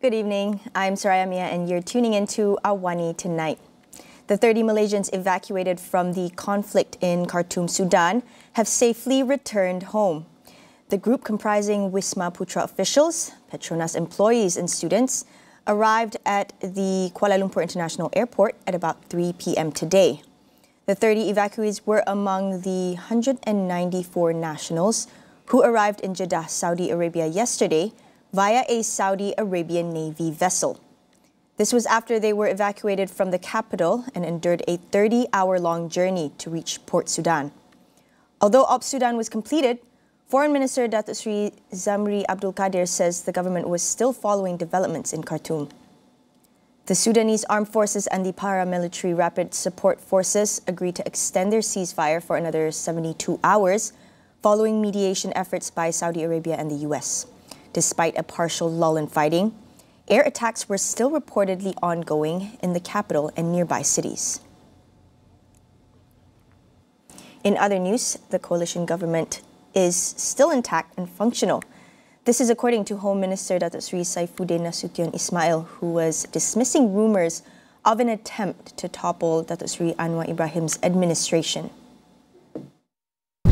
Good evening. I'm Soraya Mia and you're tuning into AWANI tonight. The 30 Malaysians evacuated from the conflict in Khartoum, Sudan, have safely returned home. The group, comprising Wisma Putra officials, Petronas employees and students, arrived at the Kuala Lumpur International Airport at about 3 p.m. today. The 30 evacuees were among the 194 nationals who arrived in Jeddah, Saudi Arabia yesterday via a Saudi Arabian Navy vessel. This was after they were evacuated from the capital and endured a 30-hour-long journey to reach Port Sudan. Although Op Sudan was completed, Foreign Minister Datuk Sri Zamri Abdul Qadir says the government was still following developments in Khartoum. The Sudanese Armed Forces and the paramilitary Rapid Support Forces agreed to extend their ceasefire for another 72 hours following mediation efforts by Saudi Arabia and the US. Despite a partial lull in fighting, air attacks were still reportedly ongoing in the capital and nearby cities. In other news, the coalition government is still intact and functional. This is according to Home Minister Datuk Sri Saifuddin Nasution Ismail, who was dismissing rumours of an attempt to topple Datuk Sri Anwar Ibrahim's administration.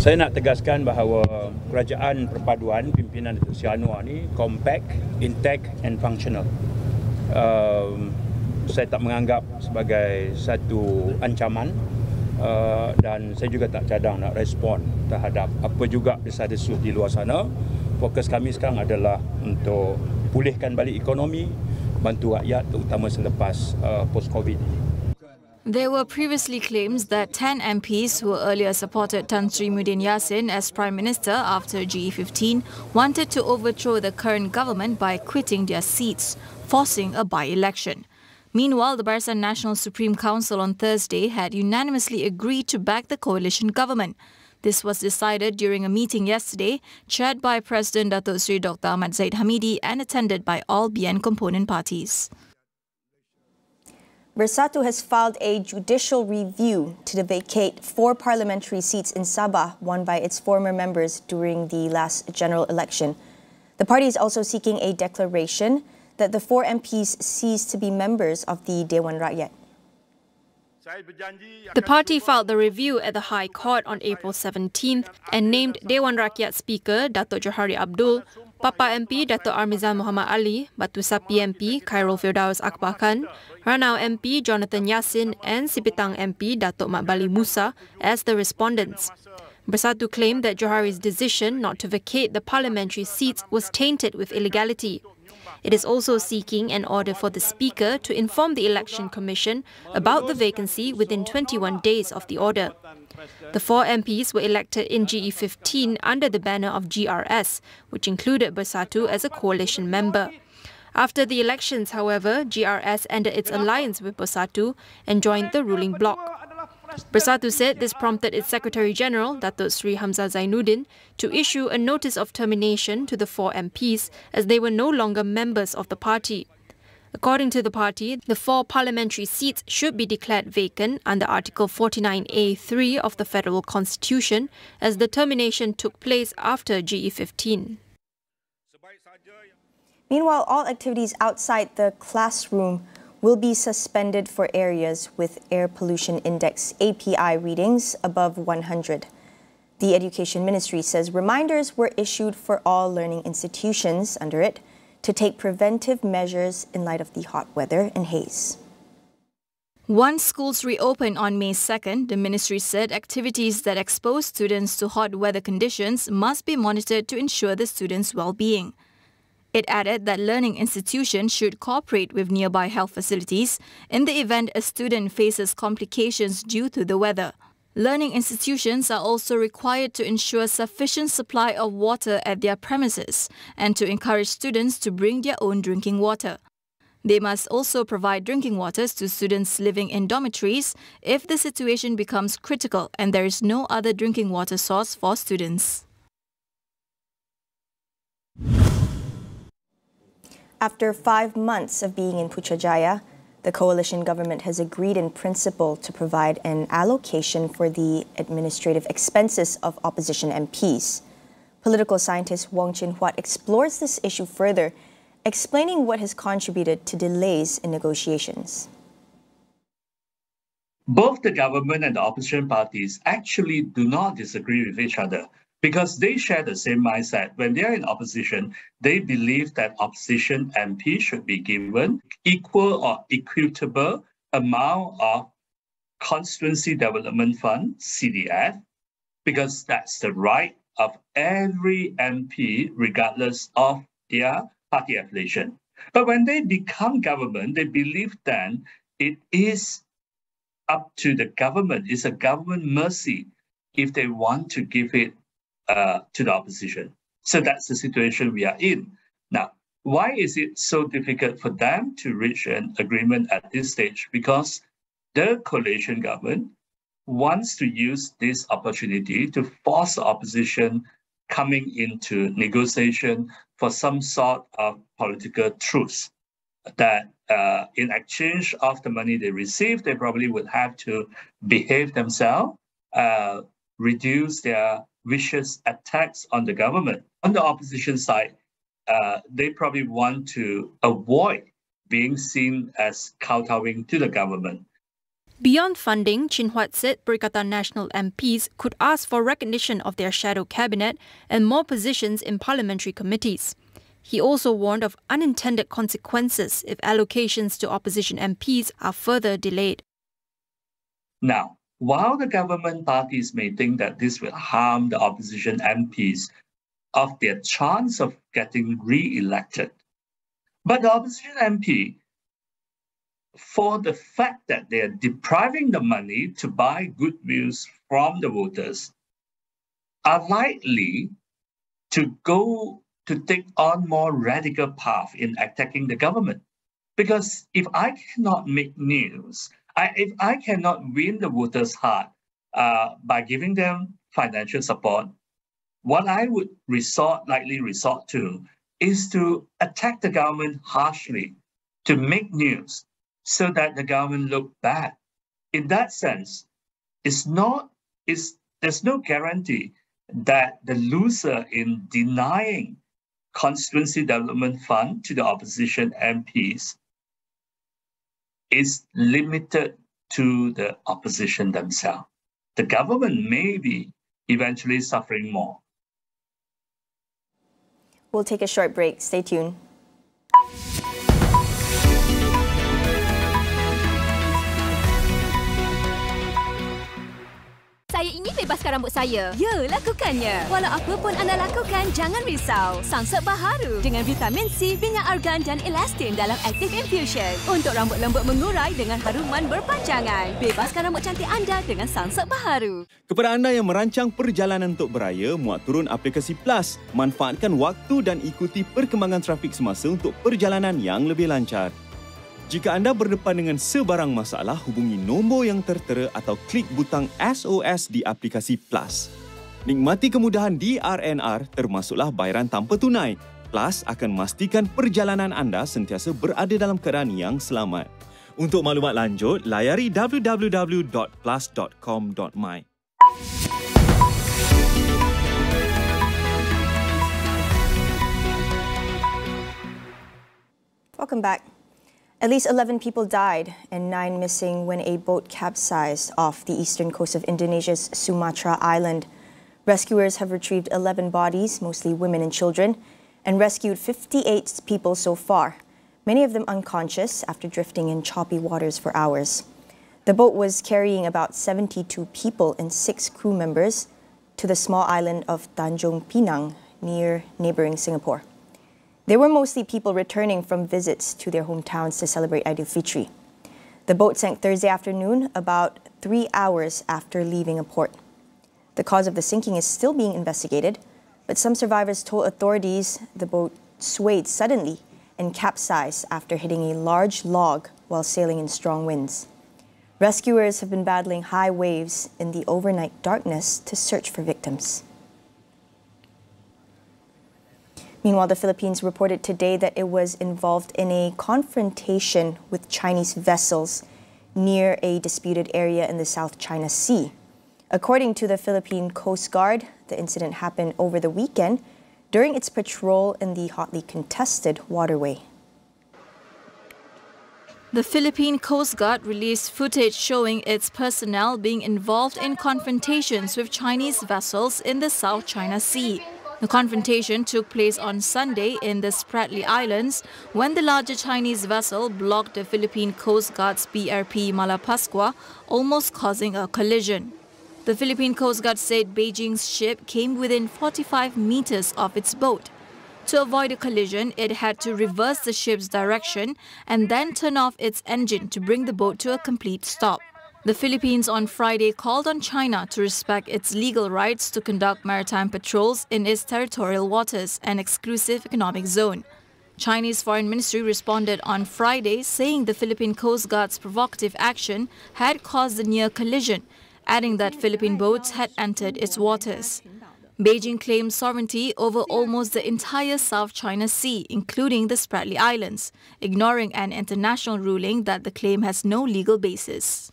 Saya nak tegaskan bahawa Kerajaan Perpaduan pimpinan Datuk Seri Anwar ni compact, intact and functional. Saya tak menganggap sebagai satu ancaman dan saya juga tak cadang nak respon terhadap apa juga desas-desus di luar sana. Fokus kami sekarang adalah untuk pulihkan balik ekonomi, bantu rakyat terutama selepas post-Covid ini. There were previously claims that 10 MPs who earlier supported Tan Sri Muhyiddin Yassin as Prime Minister after GE15 wanted to overthrow the current government by quitting their seats, forcing a by-election. Meanwhile, the Barisan National Supreme Council on Thursday had unanimously agreed to back the coalition government. This was decided during a meeting yesterday, chaired by President Datuk Sri Dr. Ahmad Zahid Hamidi and attended by all BN component parties. Bersatu has filed a judicial review to vacate 4 parliamentary seats in Sabah won by its former members during the last general election. The party is also seeking a declaration that the 4 MPs cease to be members of the Dewan Rakyat. The party filed the review at the High Court on April 17th and named Dewan Rakyat Speaker Datuk Johari Abdul, Papa MP Datuk Armizan Muhammad Ali, Batu Sapi MP Khairul Firdaus Akbar Khan, Ranau MP Jonathan Yassin and Sipitang MP Datuk Mat Bali Musa as the respondents. Bersatu claimed that Johari's decision not to vacate the parliamentary seats was tainted with illegality. It is also seeking an order for the Speaker to inform the Election Commission about the vacancy within 21 days of the order. The 4 MPs were elected in GE15 under the banner of GRS, which included Bersatu as a coalition member. After the elections, however, GRS ended its alliance with Bersatu and joined the ruling bloc. Bersatu said this prompted its Secretary-General, Datuk Sri Hamzah Zainuddin, to issue a notice of termination to the 4 MPs as they were no longer members of the party. According to the party, the 4 parliamentary seats should be declared vacant under Article 49A(3) of the Federal Constitution as the termination took place after GE15. Meanwhile, all activities outside the classroom will be suspended for areas with Air Pollution Index API readings above 100. The Education Ministry says reminders were issued for all learning institutions under it to take preventive measures in light of the hot weather and haze. Once schools reopen on May 2nd, the ministry said activities that expose students to hot weather conditions must be monitored to ensure the students' well-being. It added that learning institutions should cooperate with nearby health facilities in the event a student faces complications due to the weather. Learning institutions are also required to ensure sufficient supply of water at their premises and to encourage students to bring their own drinking water. They must also provide drinking waters to students living in dormitories if the situation becomes critical and there is no other drinking water source for students. After 5 months of being in Putrajaya, the coalition government has agreed in principle to provide an allocation for the administrative expenses of opposition MPs. Political scientist Wong Chin Huat explores this issue further explaining what has contributed to delays in negotiations. Both the government and the opposition parties actually do not disagree with each other because they share the same mindset. When they are in opposition, they believe that opposition MP should be given equal or equitable amount of Constituency Development Fund, CDF, because that's the right of every MP, regardless of their party affiliation. But when they become government, they believe then it is up to the government, it's a government mercy if they want to give it to the opposition. So that's the situation we are in. Now, why is it so difficult for them to reach an agreement at this stage? Because the coalition government wants to use this opportunity to force the opposition coming into negotiation for some sort of political truce that in exchange of the money they receive, they probably would have to behave themselves, reduce their vicious attacks on the government. On the opposition side, they probably want to avoid being seen as kowtowing to the government. Beyond funding, Chin Huat said Perikatan Nasional MPs could ask for recognition of their shadow cabinet and more positions in parliamentary committees. He also warned of unintended consequences if allocations to opposition MPs are further delayed. Now, while the government parties may think that this will harm the opposition MPs of their chance of getting re-elected, but the opposition MP, for the fact that they are depriving the money to buy goodwills from the voters, are likely to take on more radical path in attacking the government. Because if I cannot make news, if I cannot win the voters' heart by giving them financial support, what I would likely resort to is to attack the government harshly, to make news, so that the government look bad. In that sense, there's no guarantee that the loser in denying Constituency Development Fund to the opposition MPs is limited to the opposition themselves. The government may be eventually suffering more. We'll take a short break. Stay tuned. Saya ingin bebaskan rambut saya. Ya, lakukannya. Walau apa pun anda lakukan, jangan risau. Sunset Baharu dengan vitamin C, minyak argan dan elastin dalam Active Infusion untuk rambut lembut mengurai dengan haruman berpanjangan. Bebaskan rambut cantik anda dengan Sunset Baharu. Kepada anda yang merancang perjalanan untuk beraya, muat turun aplikasi Plus. Manfaatkan waktu dan ikuti perkembangan trafik semasa untuk perjalanan yang lebih lancar. Jika anda berdepan dengan sebarang masalah, hubungi nombor yang tertera atau klik butang SOS di aplikasi Plus. Nikmati kemudahan di RNR termasuklah bayaran tanpa tunai. Plus akan memastikan perjalanan anda sentiasa berada dalam keadaan yang selamat. Untuk maklumat lanjut, layari www.plus.com.my. Welcome back. At least 11 people died and 9 missing when a boat capsized off the eastern coast of Indonesia's Sumatra island. Rescuers have retrieved 11 bodies, mostly women and children, and rescued 58 people so far, many of them unconscious after drifting in choppy waters for hours. The boat was carrying about 72 people and 6 crew members to the small island of Tanjung Pinang near neighboring Singapore. They were mostly people returning from visits to their hometowns to celebrate Aidilfitri. The boat sank Thursday afternoon, about 3 hours after leaving a port. The cause of the sinking is still being investigated, but some survivors told authorities the boat swayed suddenly and capsized after hitting a large log while sailing in strong winds. Rescuers have been battling high waves in the overnight darkness to search for victims. Meanwhile, the Philippines reported today that it was involved in a confrontation with Chinese vessels near a disputed area in the South China Sea. According to the Philippine Coast Guard, the incident happened over the weekend during its patrol in the hotly contested waterway. The Philippine Coast Guard released footage showing its personnel being involved in confrontations with Chinese vessels in the South China Sea. The confrontation took place on Sunday in the Spratly Islands when the larger Chinese vessel blocked the Philippine Coast Guard's BRP Malapascua, almost causing a collision. The Philippine Coast Guard said Beijing's ship came within 45 meters of its boat. To avoid a collision, it had to reverse the ship's direction and then turn off its engine to bring the boat to a complete stop. The Philippines on Friday called on China to respect its legal rights to conduct maritime patrols in its territorial waters and exclusive economic zone. Chinese Foreign Ministry responded on Friday, saying the Philippine Coast Guard's provocative action had caused the near collision, adding that Philippine boats had entered its waters. Beijing claims sovereignty over almost the entire South China Sea, including the Spratly Islands, ignoring an international ruling that the claim has no legal basis.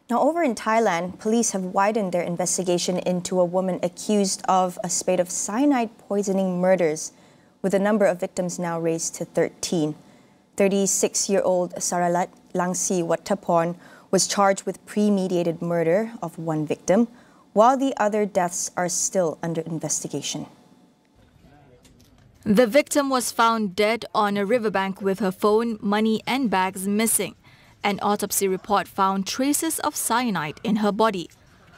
Now, over in Thailand, police have widened their investigation into a woman accused of a spate of cyanide poisoning murders, with the number of victims now raised to 13. 36-year-old Saralat Langsi Wattapon was charged with premeditated murder of one victim, while the other deaths are still under investigation. The victim was found dead on a riverbank with her phone, money and bags missing. An autopsy report found traces of cyanide in her body.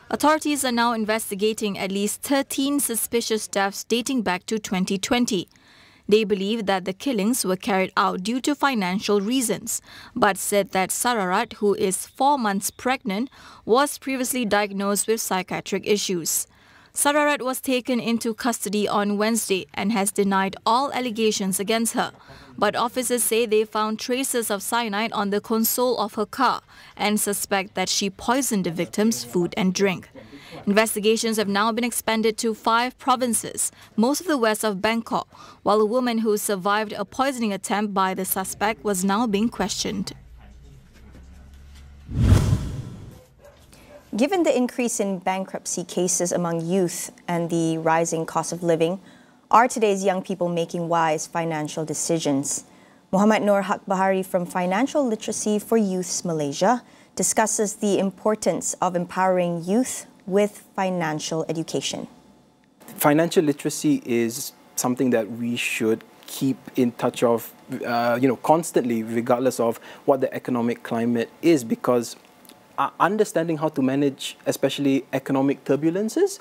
Authorities are now investigating at least 13 suspicious deaths dating back to 2020. They believe that the killings were carried out due to financial reasons, but said that Sararat, who is 4 months pregnant, was previously diagnosed with psychiatric issues. Sararat was taken into custody on Wednesday and has denied all allegations against her. But officers say they found traces of cyanide on the console of her car and suspect that she poisoned the victim's food and drink. Investigations have now been expanded to 5 provinces, most of the west of Bangkok, while a woman who survived a poisoning attempt by the suspect was now being questioned. Given the increase in bankruptcy cases among youth and the rising cost of living, are today's young people making wise financial decisions? Muhammad Noor Haq Bahari from Financial Literacy for Youths Malaysia discusses the importance of empowering youth with financial education. Financial literacy is something that we should keep in touch of, constantly, regardless of what the economic climate is, because understanding how to manage, especially economic turbulences,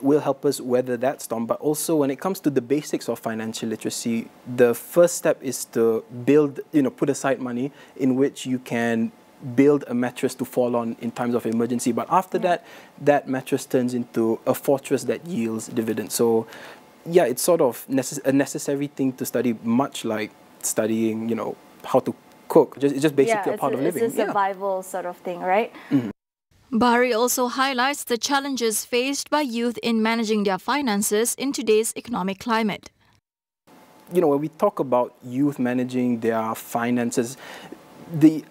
will help us weather that storm. But also, when it comes to the basics of financial literacy, the first step is to build, put aside money in which you can build a mattress to fall on in times of emergency. But after that, that mattress turns into a fortress that yields dividends. So, yeah, it's sort of a necessary thing to study, much like studying, how to cook. It's just basically a part of living. It's a survival sort of thing, right? Mm-hmm. Bahari also highlights the challenges faced by youth in managing their finances in today's economic climate. When we talk about youth managing their finances,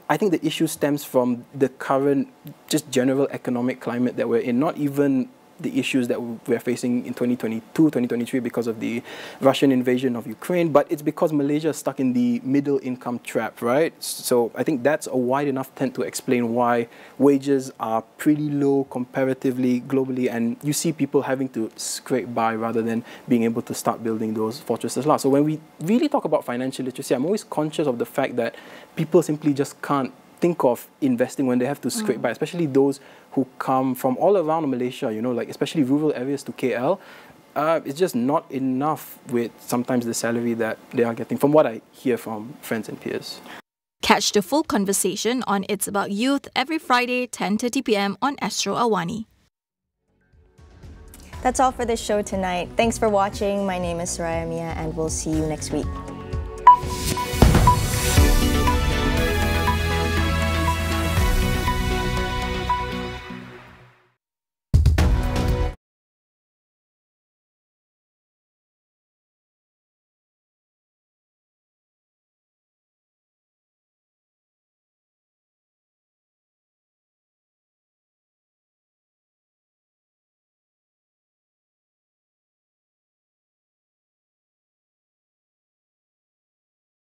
I think the issue stems from the current, just general economic climate that we're in, not even the issues that we're facing in 2022, 2023 because of the Russian invasion of Ukraine, but it's because Malaysia is stuck in the middle income trap, right? So I think that's a wide enough tent to explain why wages are pretty low comparatively globally, and you see people having to scrape by rather than being able to start building those fortresses. So when we really talk about financial literacy, I'm always conscious of the fact that people simply just can't think of investing when they have to scrape by, especially those who come from all around Malaysia, like especially rural areas to KL. It's just not enough with sometimes the salary that they are getting, from what I hear from friends and peers. Catch the full conversation on It's About Youth every Friday, 10:30 p.m. on Astro AWANI. That's all for this show tonight. Thanks for watching. My name is Soraya Mia, and we'll see you next week.